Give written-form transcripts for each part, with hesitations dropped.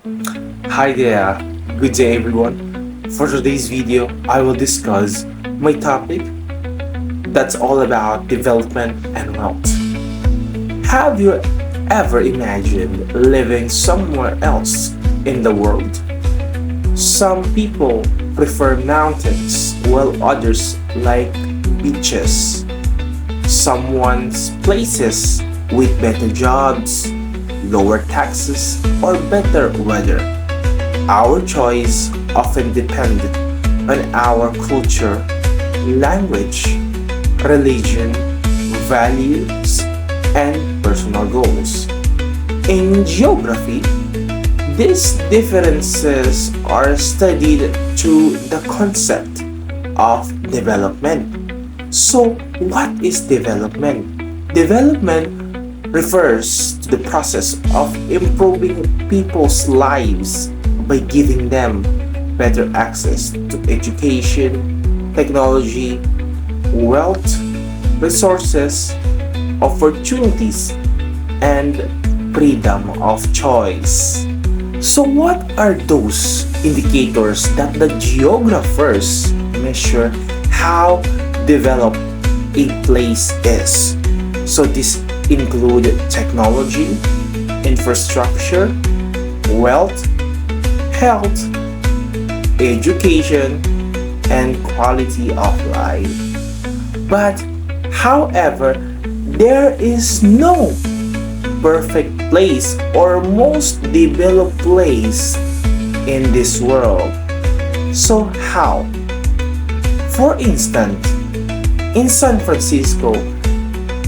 Hi there, good day everyone. For today's video, I will discuss my topic that's all about development and wealth. Have you ever imagined living somewhere else in the world? Some people prefer mountains while others like beaches. Some want places with better jobs, lower taxes, or better weather. Our choice often depends on our culture, language, religion, values, and personal goals. In geography, these differences are studied through the concept of development. So, what is development? Development refers to the process of improving people's lives by giving them better access to education, technology, wealth, resources, opportunities, and freedom of choice. So, what are those indicators that the geographers measure how developed a place is? So, this include technology, infrastructure, wealth, health, education, and quality of life. But, however, there is no perfect place or most developed place in this world. So, how? For instance, in San Francisco,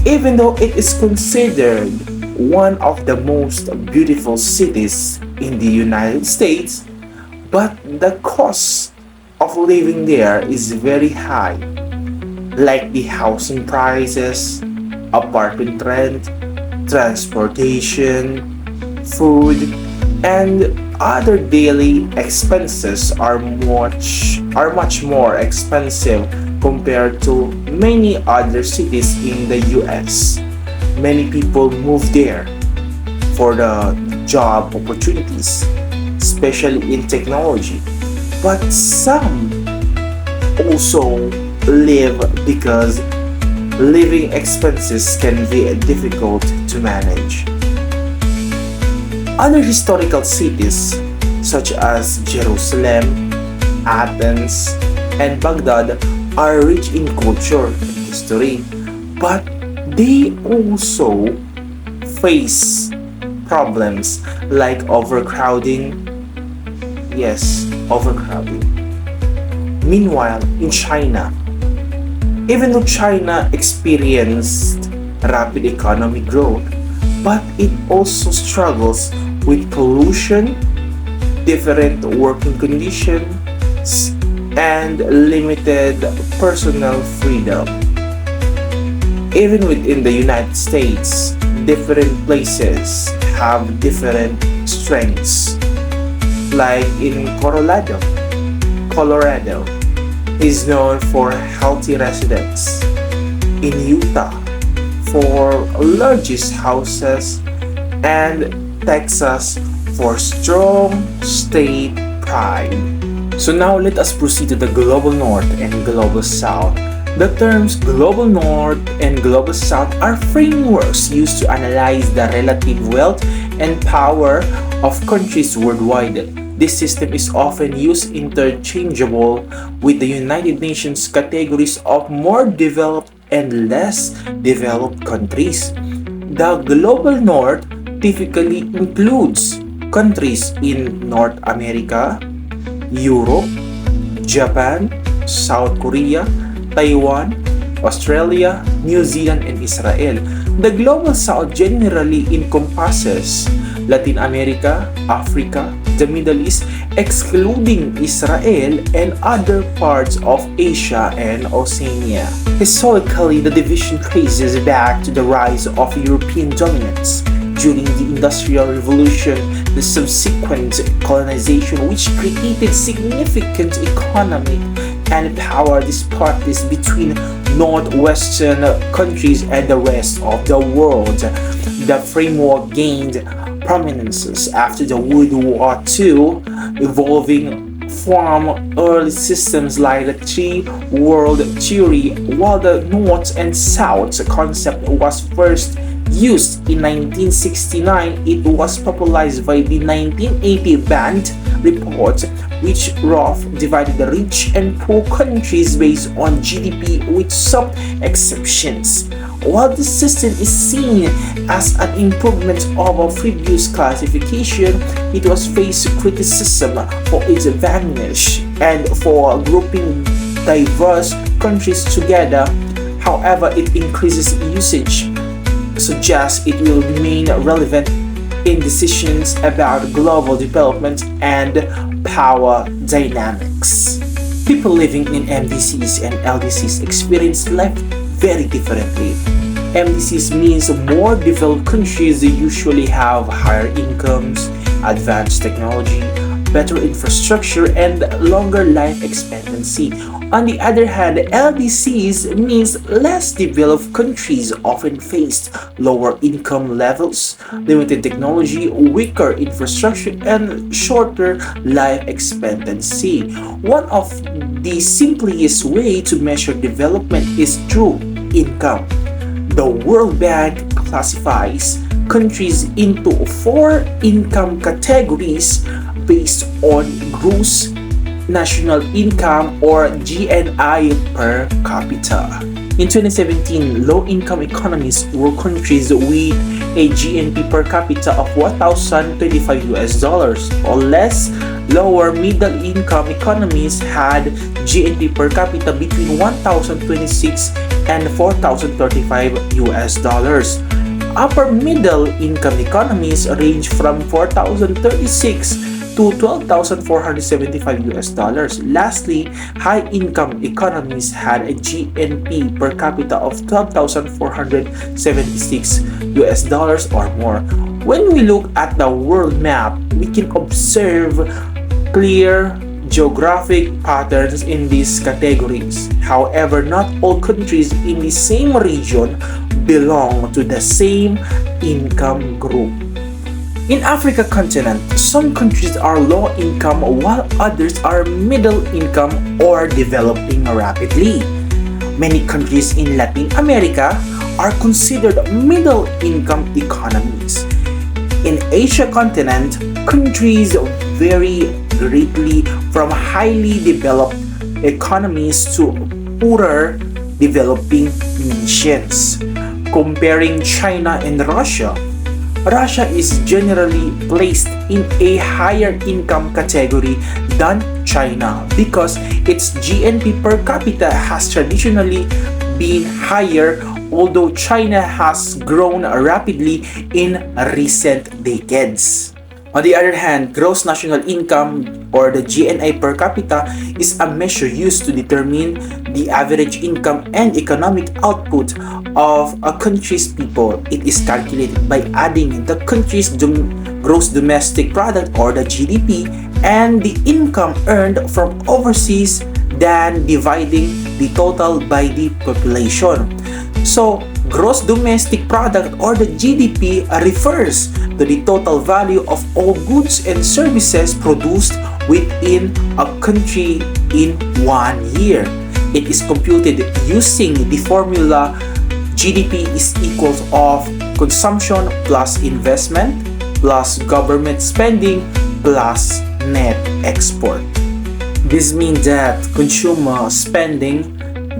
even though it is considered one of the most beautiful cities in the United States, but the cost of living there is very high, like the housing prices, apartment rent, transportation, food, and other daily expenses are much more expensive compared to many other cities in the US. Many people move there for the job opportunities, especially in technology. But some also live because living expenses can be difficult to manage. Other historical cities such as Jerusalem, Athens, and Baghdad are rich in culture and history, but they also face problems like overcrowding. Yes, overcrowding. Meanwhile, in China, even though China experienced rapid economic growth, but it also struggles with pollution, different working conditions, and limited personal freedom. Even within the United States, different places have different strengths. Like in Colorado is known for healthy residents. In Utah, for largest houses, and Texas for strong state pride. So now let us proceed to the Global North and Global South. The terms Global North and Global South are frameworks used to analyze the relative wealth and power of countries worldwide. This system is often used interchangeable with the United Nations categories of more developed and less developed countries. The Global North typically includes countries in North America, Europe, Japan, South Korea, Taiwan, Australia, New Zealand, and Israel. The Global South generally encompasses Latin America, Africa, the Middle East, excluding Israel and other parts of Asia and Oceania. Historically, the division traces back to the rise of European dominance during the Industrial Revolution, the subsequent colonization, which created significant economic and power disparities between northwestern countries and the rest of the world. The framework gained prominences after the World War II, evolving from early systems like the Three World Theory, while the North and South concept was first used in 1969. It was popularized by the 1980 Band Report, which rough divided the rich and poor countries based on GDP with some exceptions. While this system is seen as an improvement over previous classification, it was faced criticism for its advantage and for grouping diverse countries together. However, its increases usage suggests it will remain relevant in decisions about global development and power dynamics. People living in MDCs and LDCs experience life very differently. MDCs means more developed countries usually have higher incomes, advanced technology, better infrastructure, and longer life expectancy. On the other hand, LDCs means less developed countries often faced lower income levels, limited technology, weaker infrastructure, and shorter life expectancy. One of the simplest way to measure development is through income. The World Bank classifies countries into four income categories based on gross national income or GNI per capita. In 2017, low-income economies were countries with a GNP per capita of 1,025 US dollars or less. Lower middle-income economies had GNP per capita between 1,026 and 4,035 US dollars. Upper middle income economies range from 4,036 to 12,475 US dollars. Lastly, high income economies had a GNP per capita of 12,476 US dollars or more. When we look at the world map, we can observe clear geographic patterns in these categories. However, not all countries in the same region belong to the same income group. In Africa continent, some countries are low income while others are middle income or developing rapidly. Many countries in Latin America are considered middle income economies. In Asia continent, countries vary greatly from highly developed economies to poorer developing nations. Comparing China and Russia, Russia is generally placed in a higher income category than China because its GNP per capita has traditionally been higher, although China has grown rapidly in recent decades. On the other hand, gross national income or the GNI per capita is a measure used to determine the average income and economic output of a country's people. It is calculated by adding the country's gross domestic product or the GDP and the income earned from overseas, then dividing the total by the population. So, gross domestic product or the GDP refers to the total value of all goods and services produced within a country in 1 year. It is computed using the formula GDP is equals of consumption plus investment plus government spending plus net export. This means that consumer spending,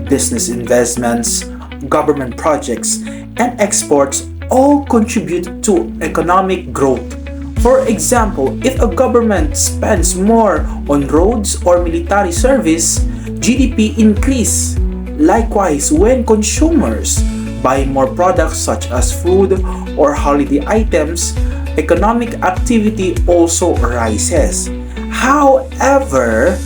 business investments, government projects, and exports all contribute to economic growth. For example, if a government spends more on roads or military service, GDP increase. Likewise, when consumers buy more products such as food or holiday items, economic activity also rises. However,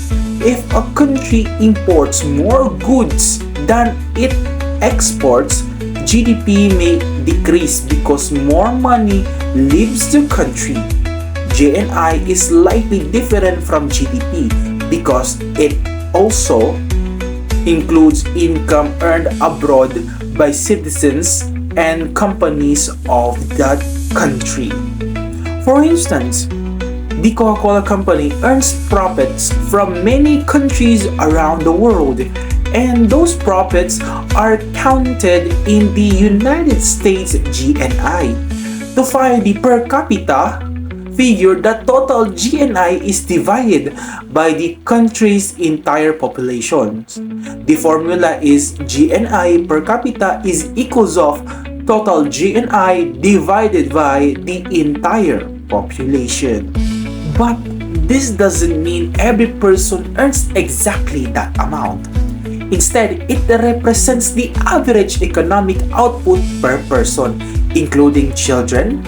if a country imports more goods than it exports, GDP may decrease because more money leaves the country. GNI is slightly different from GDP because it also includes income earned abroad by citizens and companies of that country. For instance, the Coca-Cola Company earns profits from many countries around the world, and those profits are counted in the United States GNI. To find the per capita figure, the total GNI is divided by the country's entire population. The formula is GNI per capita is equals of total GNI divided by the entire population. But this doesn't mean every person earns exactly that amount. Instead, it represents the average economic output per person, including children,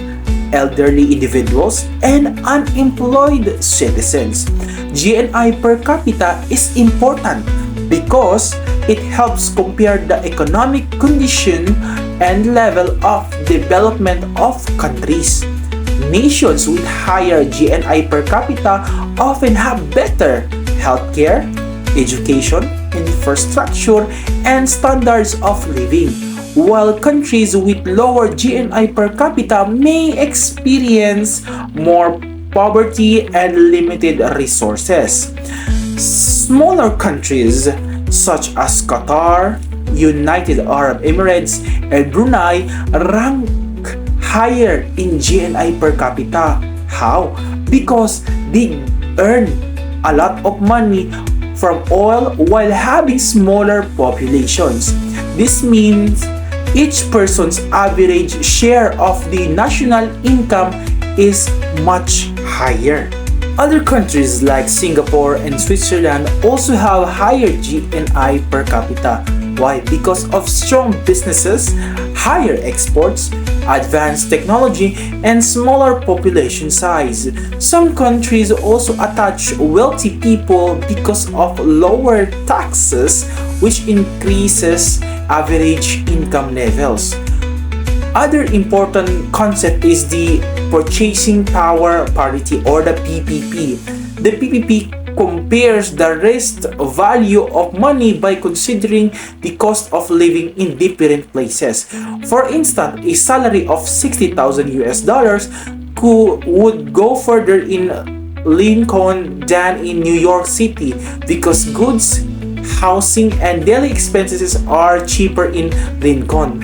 elderly individuals, and unemployed citizens. GNI per capita is important because it helps compare the economic condition and level of development of countries. Nations with higher GNI per capita often have better healthcare, education, infrastructure, and standards of living, while countries with lower GNI per capita may experience more poverty and limited resources. Smaller countries such as Qatar, United Arab Emirates, and Brunei rank higher in GNI per capita. How? Because they earn a lot of money from oil while having smaller populations. This means each person's average share of the national income is much higher. Other countries like Singapore and Switzerland also have higher GNI per capita. Why? Because of strong businesses, higher exports, advanced technology, and smaller population size. Some countries also attach wealthy people because of lower taxes, which increases average income levels. Other important concept is the purchasing power parity, or the PPP. The PPP compares the risk value of money by considering the cost of living in different places. For instance, a salary of 60,000 US dollars would go further in Lincoln than in New York City because goods, housing, and daily expenses are cheaper in Lincoln.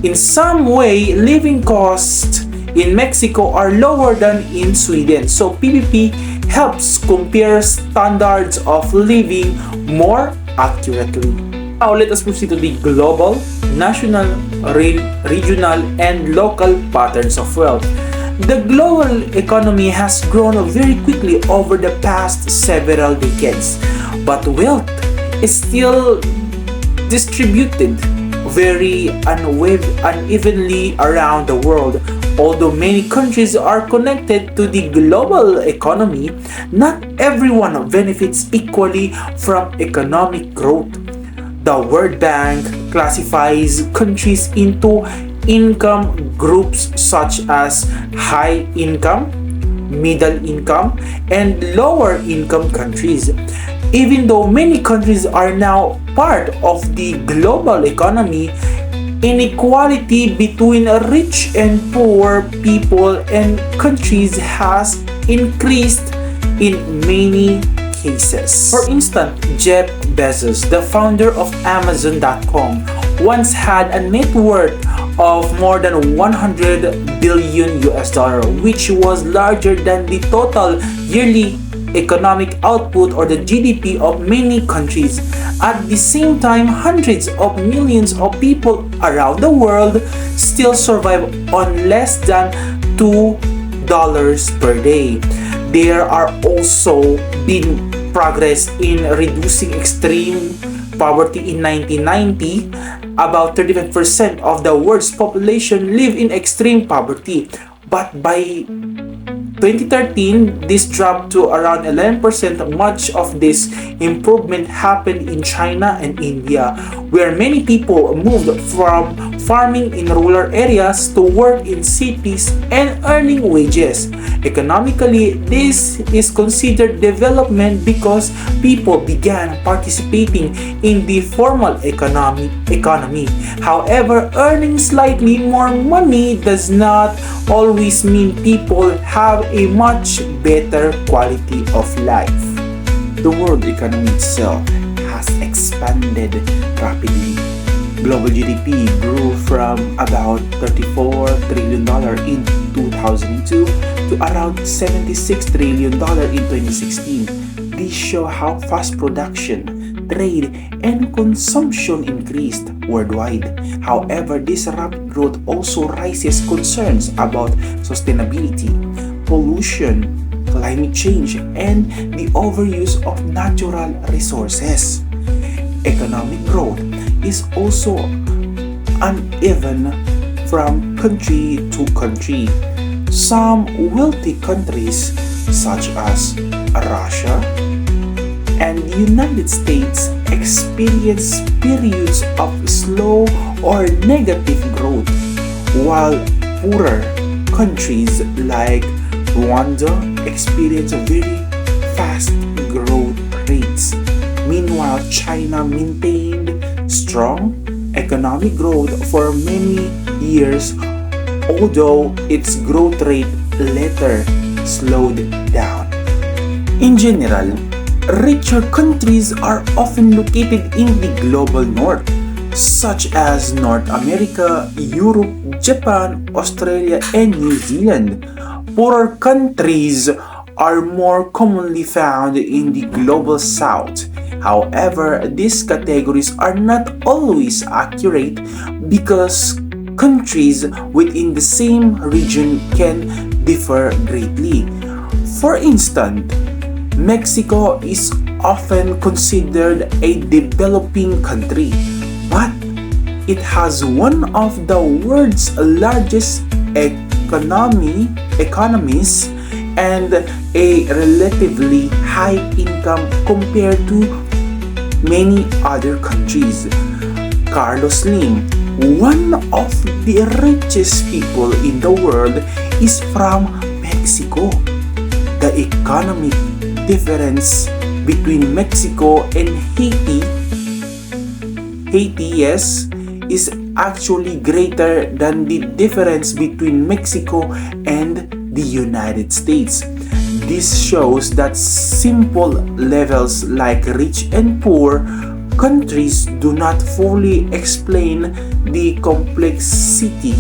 In some way, living costs in Mexico are lower than in Sweden. So PPP helps compare standards of living more accurately. Now let us proceed to the global, national, regional, and local patterns of wealth. The global economy has grown very quickly over the past several decades, but wealth is still distributed very unevenly around the world. Although many countries are connected to the global economy, not everyone benefits equally from economic growth. The World Bank classifies countries into income groups such as high income, middle income, and lower income countries. Even though many countries are now part of the global economy, inequality between rich and poor people and countries has increased in many cases. For instance, Jeff Bezos, the founder of Amazon.com, once had a net worth of more than 100 billion US dollar, which was larger than the total yearly economic output, or the GDP, of many countries. At the same time, hundreds of millions of people around the world still survive on less than $2 per day. There are also been progress in reducing extreme poverty. In 1990, about 35% of the world's population live in extreme poverty, but by 2013, this dropped to around 11%. Much of this improvement happened in China and India, where many people moved from farming in rural areas to work in cities and earning wages. Economically, this is considered development because people began participating in the formal economy. However, earning slightly more money does not always mean people have a much better quality of life. The world economy itself has expanded rapidly. Global GDP grew from about $34 trillion in 2002 to around $76 trillion in 2016. These show how fast production, trade, and consumption increased worldwide. However, this rapid growth also raises concerns about sustainability, pollution, climate change, and the overuse of natural resources. Economic growth is also uneven from country to country. Some wealthy countries, such as Russia and the United States, experience periods of slow or negative growth, while poorer countries like Rwanda experience very fast growth rates. Meanwhile, China maintained strong economic growth for many years, although its growth rate later slowed down. In general, richer countries are often located in the global north, such as North America, Europe, Japan, Australia, and New Zealand. Poorer countries are more commonly found in the global south. However, these categories are not always accurate because countries within the same region can differ greatly. For instance, Mexico is often considered a developing country, but it has one of the world's largest economies and a relatively high income compared to many other countries. Carlos Slim, one of the richest people in the world, is from Mexico. The economic difference between Mexico and Haiti, yes, is actually greater than the difference between Mexico and the United States. This shows that simple levels like rich and poor countries do not fully explain the complexity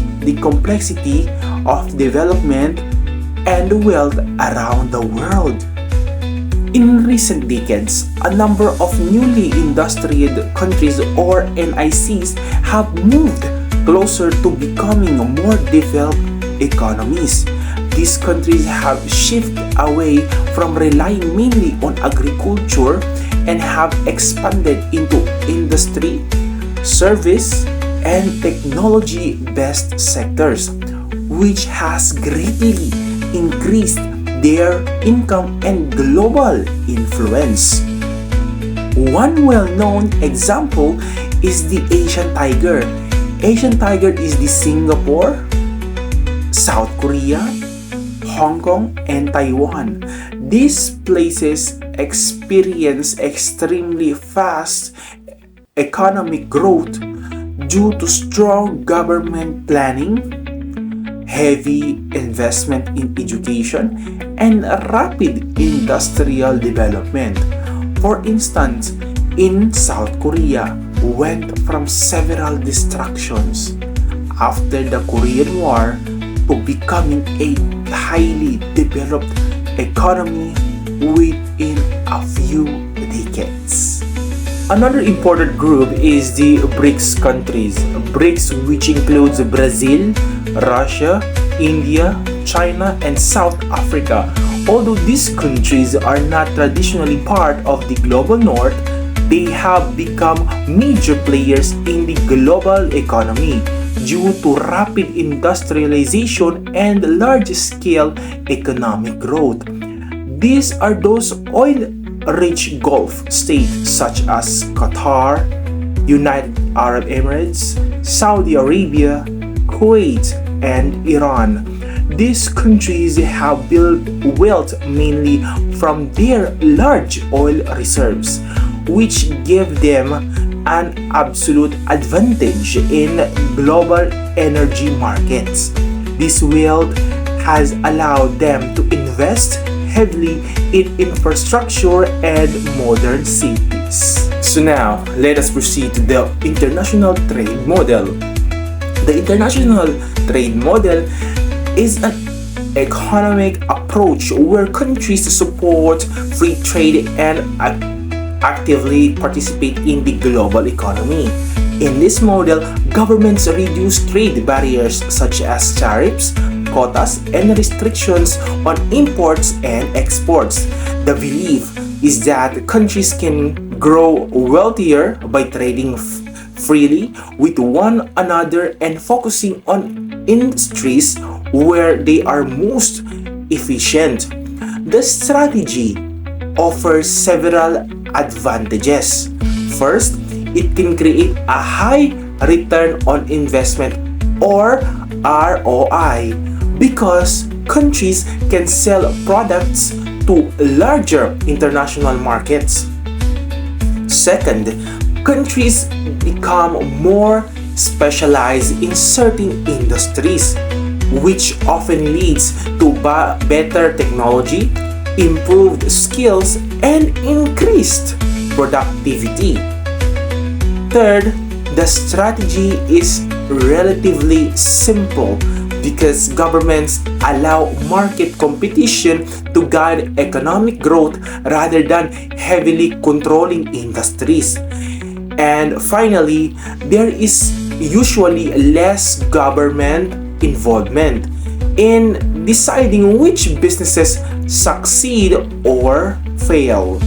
of development and wealth around the world. In recent decades, a number of newly industrialized countries or NICs have moved closer to becoming more developed economies. These countries have shifted away from relying mainly on agriculture and have expanded into industry, service, and technology-based sectors, which has greatly increased their income and global influence. One well-known example is the Asian tiger. Asian tiger is the Singapore, South Korea, Hong Kong, and Taiwan. These places experience extremely fast economic growth due to strong government planning, heavy investment in education, and rapid industrial development. For instance, in South Korea went from several destructions after the Korean War to becoming a highly developed economy within a few decades. Another important group is the BRICS countries. BRICS, which includes Brazil, Russia, India, China, and South Africa. Although these countries are not traditionally part of the global north, they have become major players in the global economy. due to rapid industrialization and large-scale economic growth. These are those oil-rich Gulf states such as Qatar, United Arab Emirates, Saudi Arabia, Kuwait, and Iran. These countries have built wealth mainly from their large oil reserves, which give them an absolute advantage in global energy markets. This wealth has allowed them to invest heavily in infrastructure and modern cities. So now, let us proceed to the international trade model. The international trade model is an economic approach where countries support free trade and actively participate in the global economy. In this model, governments reduce trade barriers such as tariffs, quotas, and restrictions on imports and exports. The belief is that countries can grow wealthier by trading freely with one another and focusing on industries where they are most efficient. The strategy offers several advantages. First, it can create a high return on investment or ROI because countries can sell products to larger international markets. Second, countries become more specialized in certain industries, which often leads to better technology, improved skills, and increased productivity. Third, the strategy is relatively simple because governments allow market competition to guide economic growth rather than heavily controlling industries. And finally, there is usually less government involvement in deciding which businesses succeed or fail.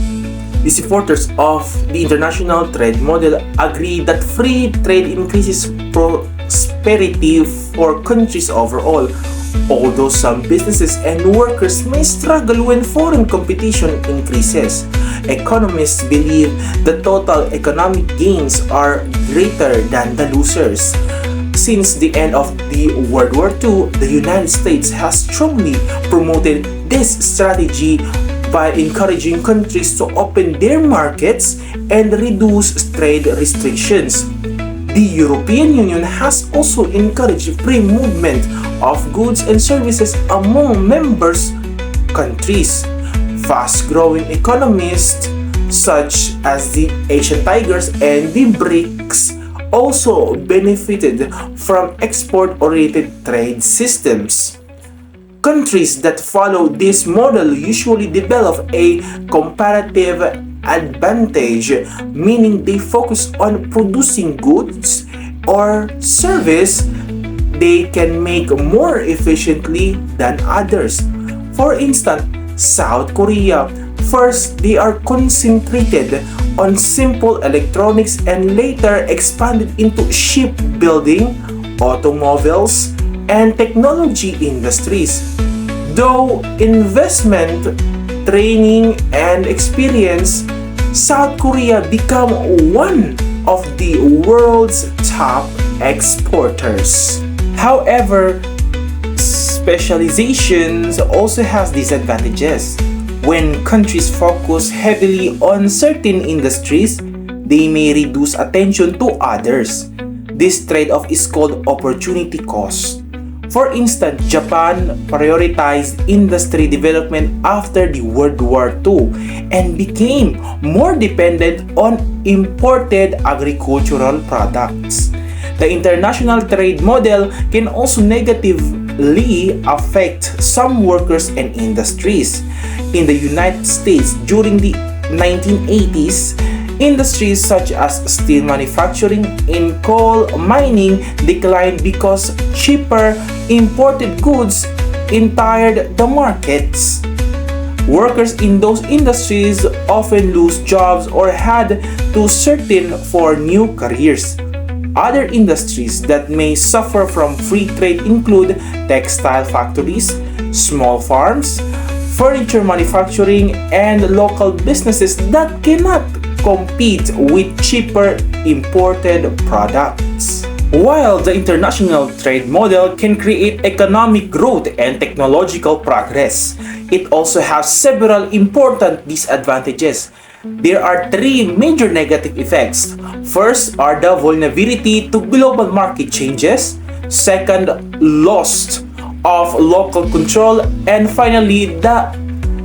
The supporters of the international trade model agree that free trade increases prosperity for countries overall, although some businesses and workers may struggle when foreign competition increases. Economists believe the total economic gains are greater than the losers. Since the end of the World War II, the United States has strongly promoted this strategy by encouraging countries to open their markets and reduce trade restrictions. The European Union has also encouraged free movement of goods and services among members countries. Fast-growing economies such as the Asian Tigers and the BRICS also benefited from export-oriented trade systems. Countries that follow this model usually develop a comparative advantage, meaning they focus on producing goods or service they can make more efficiently than others. For instance, South Korea. First, they are concentrated on simple electronics and later expanded into shipbuilding, automobiles, and technology industries. Though investment, training, and experience, South Korea became one of the world's top exporters. However, specializations also has disadvantages. When countries focus heavily on certain industries, they may reduce attention to others. This trade-off is called opportunity cost. For instance, Japan prioritized industry development after the World War II and became more dependent on imported agricultural products. The international trade model can also negatively affect some workers and industries. In the United States during the 1980s, industries such as steel manufacturing and coal mining declined because cheaper imported goods entered the markets. Workers in those industries often lose jobs or had to search for new careers. Other industries that may suffer from free trade include textile factories, small farms, furniture manufacturing, and local businesses that cannot compete with cheaper imported products. While the international trade model can create economic growth and technological progress, it also has several important disadvantages. There are three major negative effects. First are the vulnerability to global market changes. Second, loss of local control. And finally, the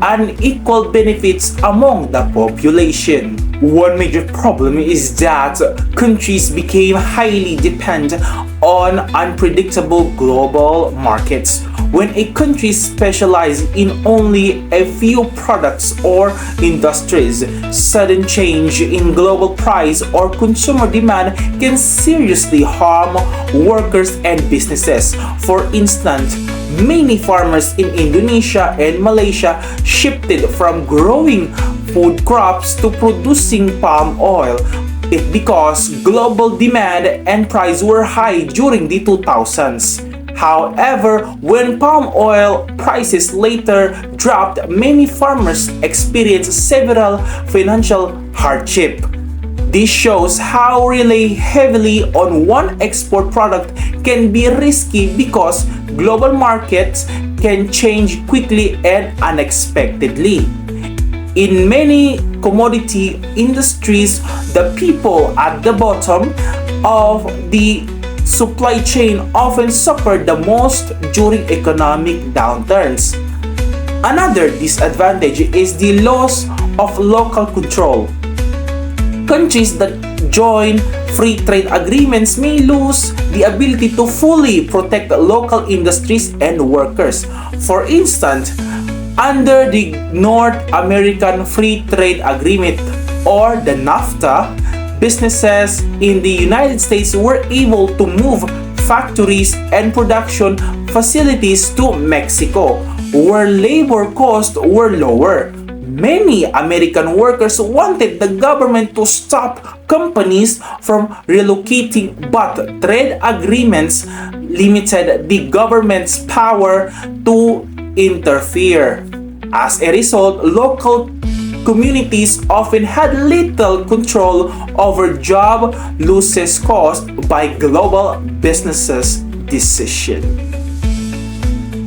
unequal benefits among the population. One major problem is that countries became highly dependent on unpredictable global markets. When a country specializes in only a few products or industries, sudden change in global price or consumer demand can seriously harm workers and businesses. For instance, many farmers in Indonesia and Malaysia shifted from growing food crops to producing palm oil. It because global demand and price were high during the 2000s. However, when palm oil prices later dropped, many farmers experienced several financial hardship. This shows how relying heavily on one export product can be risky because global markets can change quickly and unexpectedly. In many commodity industries, the people at the bottom of the supply chain often suffer the most during economic downturns. Another disadvantage is the loss of local control. Countries that join free trade agreements may lose the ability to fully protect local industries and workers. For instance, under the North American Free Trade Agreement or the NAFTA, businesses in the United States were able to move factories and production facilities to Mexico, where labor costs were lower. Many American workers wanted the government to stop companies from relocating, but trade agreements limited the government's power to interfere. As a result, local communities often had little control over job losses caused by global businesses' decision.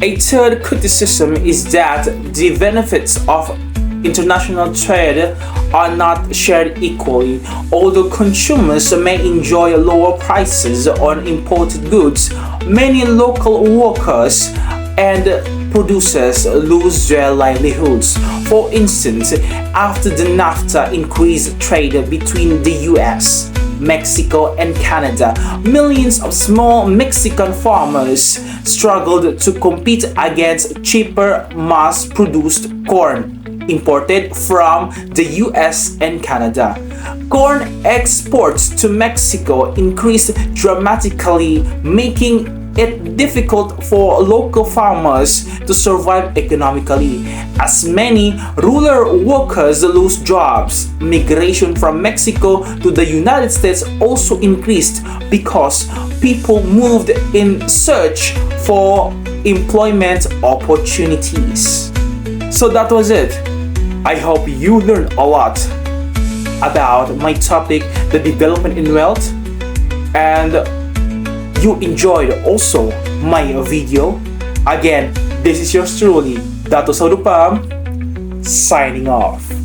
A third criticism is that the benefits of international trade are not shared equally. Although consumers may enjoy lower prices on imported goods, many local workers and producers lose their livelihoods. For instance, after the NAFTA increased trade between the US, Mexico, and Canada, millions of small Mexican farmers struggled to compete against cheaper mass-produced corn imported from the US and Canada. Corn exports to Mexico increased dramatically, making it difficult for local farmers to survive economically. As many rural workers lose jobs, migration from Mexico to the United States also increased because people moved in search for employment opportunities. So that was it. I hope you learned a lot about my topic, the development in wealth, and you enjoyed also my video. Again, this is yours truly, Upam, signing off.